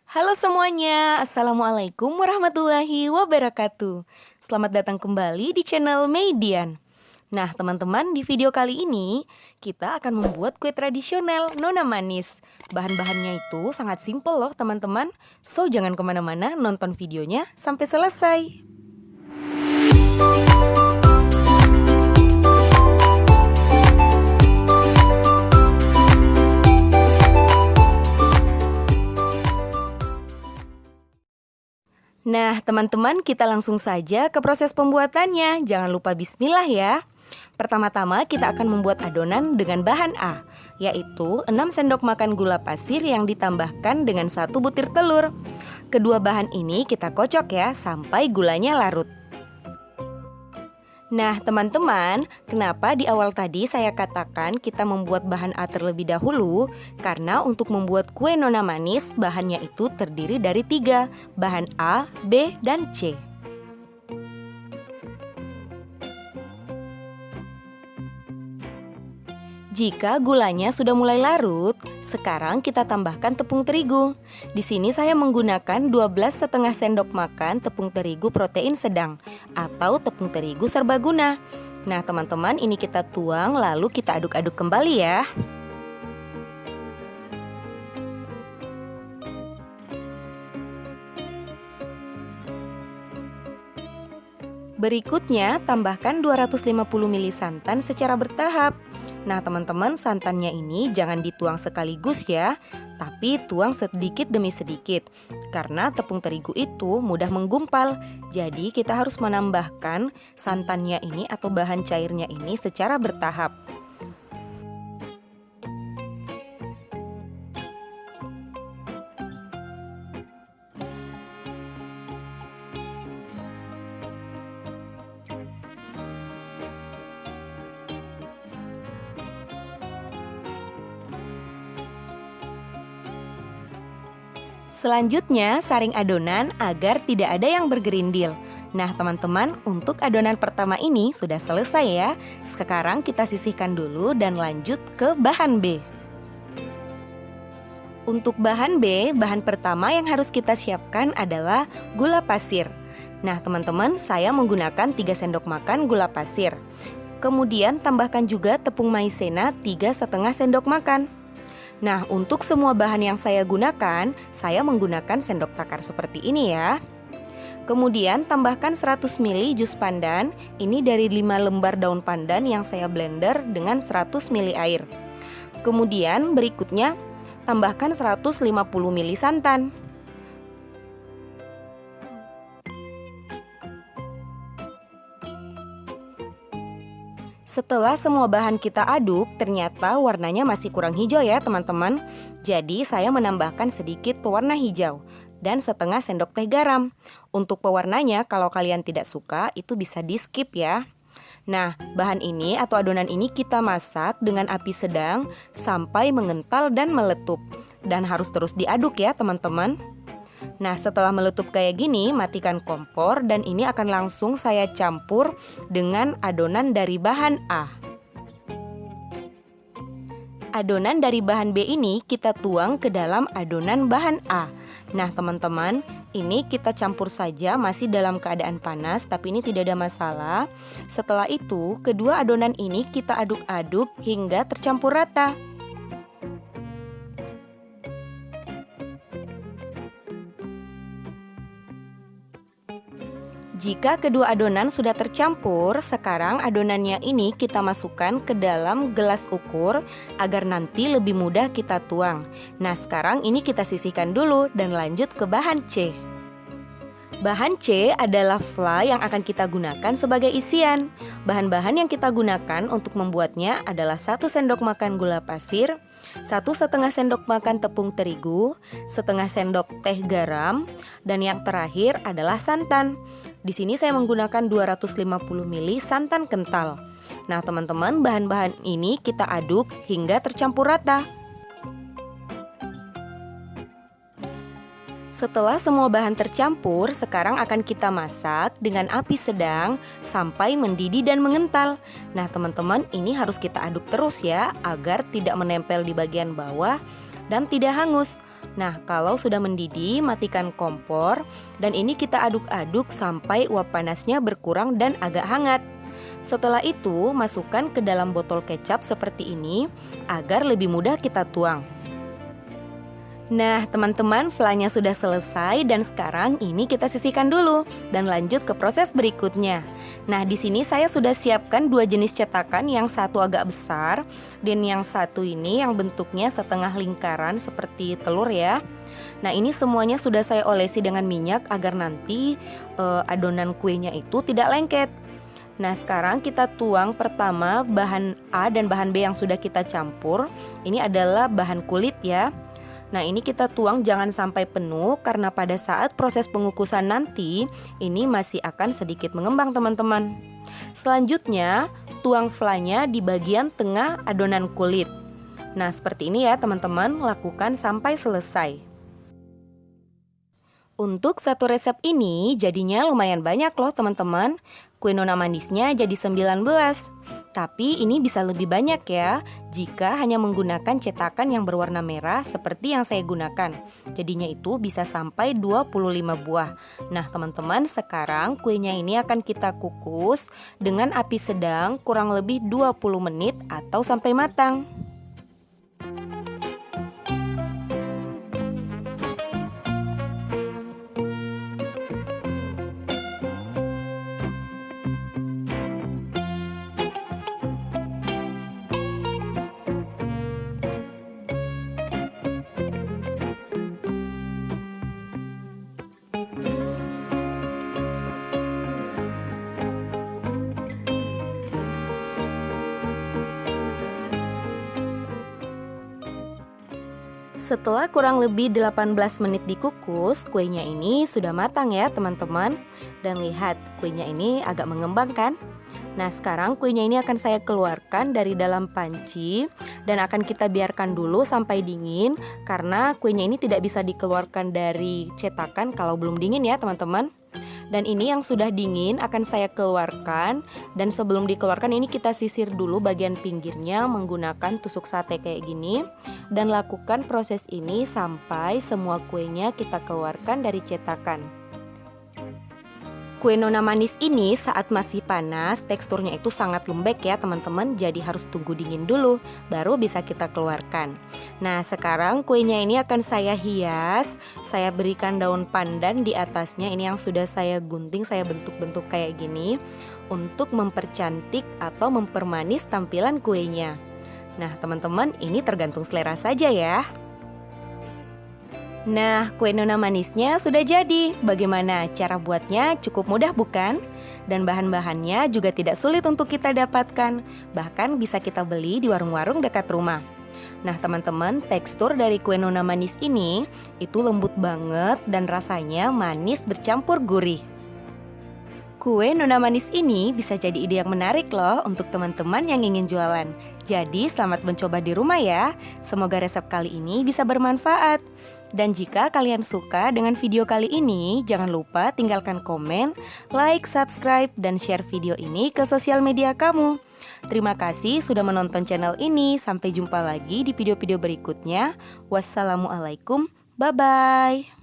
Halo semuanya, Assalamualaikum warahmatullahi wabarakatuh. Selamat datang kembali di channel Median. Nah teman-teman, di video kali ini kita akan membuat kue tradisional Nona Manis. Bahan-bahannya itu sangat simpel loh teman-teman. So jangan kemana-mana, nonton videonya sampai selesai. Nah, teman-teman, kita langsung saja ke proses pembuatannya. Jangan lupa bismillah ya. Pertama-tama kita akan membuat adonan dengan bahan A, yaitu 6 sendok makan gula pasir yang ditambahkan dengan 1 butir telur. Kedua bahan ini kita kocok ya sampai gulanya larut. Nah, teman-teman, kenapa di awal tadi saya katakan kita membuat bahan A terlebih dahulu? Karena untuk membuat kue Nona Manis, bahannya itu terdiri dari 3, bahan A, B, dan C. Jika gulanya sudah mulai larut, sekarang kita tambahkan tepung terigu. Di sini saya menggunakan 12,5 sendok makan tepung terigu protein sedang atau tepung terigu serbaguna. Nah, teman-teman, ini kita tuang lalu kita aduk-aduk kembali ya. Berikutnya, tambahkan 250 ml santan secara bertahap. Nah, teman-teman, santannya ini jangan dituang sekaligus ya, tapi tuang sedikit demi sedikit. Karena tepung terigu itu mudah menggumpal, jadi kita harus menambahkan santannya ini atau bahan cairnya ini secara bertahap. Selanjutnya, saring adonan agar tidak ada yang bergerindil. Nah, teman-teman, untuk adonan pertama ini sudah selesai ya. Sekarang kita sisihkan dulu dan lanjut ke bahan B. Untuk bahan B, bahan pertama yang harus kita siapkan adalah gula pasir. Nah, teman-teman, saya menggunakan 3 sendok makan gula pasir. Kemudian tambahkan juga tepung maizena 3,5 sendok makan. Nah, untuk semua bahan yang saya gunakan, saya menggunakan sendok takar seperti ini ya. Kemudian tambahkan 100 ml jus pandan, ini dari 5 lembar daun pandan yang saya blender dengan 100 ml air. Kemudian berikutnya, tambahkan 150 ml santan. Setelah semua bahan kita aduk, ternyata warnanya masih kurang hijau ya teman-teman. Jadi saya menambahkan sedikit pewarna hijau dan setengah sendok teh garam. Untuk pewarnanya kalau kalian tidak suka itu bisa di skip ya. Nah, bahan ini atau adonan ini kita masak dengan api sedang sampai mengental dan meletup. Dan harus terus diaduk ya teman-teman. Nah, setelah meletup kayak gini, matikan kompor dan ini akan langsung saya campur dengan adonan dari bahan A. Adonan dari bahan B ini kita tuang ke dalam adonan bahan A. Nah, teman-teman, ini kita campur saja masih dalam keadaan panas, tapi ini tidak ada masalah. Setelah itu, kedua adonan ini kita aduk-aduk hingga tercampur rata. Jika kedua adonan sudah tercampur, sekarang adonannya ini kita masukkan ke dalam gelas ukur agar nanti lebih mudah kita tuang. Nah, sekarang ini kita sisihkan dulu dan lanjut ke bahan C. Bahan C adalah fla yang akan kita gunakan sebagai isian. Bahan-bahan yang kita gunakan untuk membuatnya adalah 1 sendok makan gula pasir, 1,5 sendok makan tepung terigu, setengah sendok teh garam, dan yang terakhir adalah santan. Di sini saya menggunakan 250 ml santan kental. Nah, teman-teman, bahan-bahan ini kita aduk hingga tercampur rata. Setelah semua bahan tercampur, sekarang akan kita masak dengan api sedang sampai mendidih dan mengental. Nah, teman-teman, ini harus kita aduk terus ya, agar tidak menempel di bagian bawah dan tidak hangus. Nah, kalau sudah mendidih, matikan kompor dan ini kita aduk-aduk sampai uap panasnya berkurang dan agak hangat. Setelah itu, masukkan ke dalam botol kecap seperti ini agar lebih mudah kita tuang. Nah, teman-teman, flanya sudah selesai dan sekarang ini kita sisihkan dulu dan lanjut ke proses berikutnya. Nah, di sini saya sudah siapkan dua jenis cetakan, yang satu agak besar dan yang satu ini yang bentuknya setengah lingkaran seperti telur ya. Nah, ini semuanya sudah saya olesi dengan minyak agar nanti adonan kuenya itu tidak lengket. Nah, sekarang kita tuang pertama bahan A dan bahan B yang sudah kita campur. Ini adalah bahan kulit ya. Nah, ini kita tuang jangan sampai penuh karena pada saat proses pengukusan nanti ini masih akan sedikit mengembang teman-teman. Selanjutnya, tuang flanya di bagian tengah adonan kulit. Nah, seperti ini ya teman-teman, lakukan sampai selesai. Untuk satu resep ini jadinya lumayan banyak loh teman-teman. Kue nona manisnya jadi 19. Tapi ini bisa lebih banyak ya jika hanya menggunakan cetakan yang berwarna merah seperti yang saya gunakan. Jadinya itu bisa sampai 25 buah. Nah teman-teman, sekarang kuenya ini akan kita kukus dengan api sedang kurang lebih 20 menit atau sampai matang. Setelah kurang lebih 18 menit dikukus, kuenya ini sudah matang ya teman-teman. Dan lihat, kuenya ini agak mengembang kan? Nah, sekarang kuenya ini akan saya keluarkan dari dalam panci dan akan kita biarkan dulu sampai dingin karena kuenya ini tidak bisa dikeluarkan dari cetakan kalau belum dingin ya teman-teman. Dan ini yang sudah dingin akan saya keluarkan, dan sebelum dikeluarkan ini kita sisir dulu bagian pinggirnya menggunakan tusuk sate kayak gini. Dan lakukan proses ini sampai semua kuenya kita keluarkan dari cetakan. Kue nona manis ini saat masih panas teksturnya itu sangat lembek ya teman-teman, jadi harus tunggu dingin dulu baru bisa kita keluarkan. Nah, sekarang kuenya ini akan saya hias. Saya berikan daun pandan di atasnya, ini yang sudah saya gunting, saya bentuk-bentuk kayak gini untuk mempercantik atau mempermanis tampilan kuenya. Nah teman-teman, ini tergantung selera saja ya. Nah, kue nona manisnya sudah jadi. Bagaimana cara buatnya? Cukup mudah bukan? Dan bahan-bahannya juga tidak sulit untuk kita dapatkan. Bahkan bisa kita beli di warung-warung dekat rumah. Nah teman-teman, tekstur dari kue nona manis ini itu lembut banget dan rasanya manis bercampur gurih. Kue nona manis ini bisa jadi ide yang menarik loh untuk teman-teman yang ingin jualan. Jadi selamat mencoba di rumah ya. Semoga resep kali ini bisa bermanfaat. Dan jika kalian suka dengan video kali ini, jangan lupa tinggalkan komen, like, subscribe, dan share video ini ke sosial media kamu. Terima kasih sudah menonton channel ini. Sampai jumpa lagi di video-video berikutnya. Wassalamualaikum, bye-bye.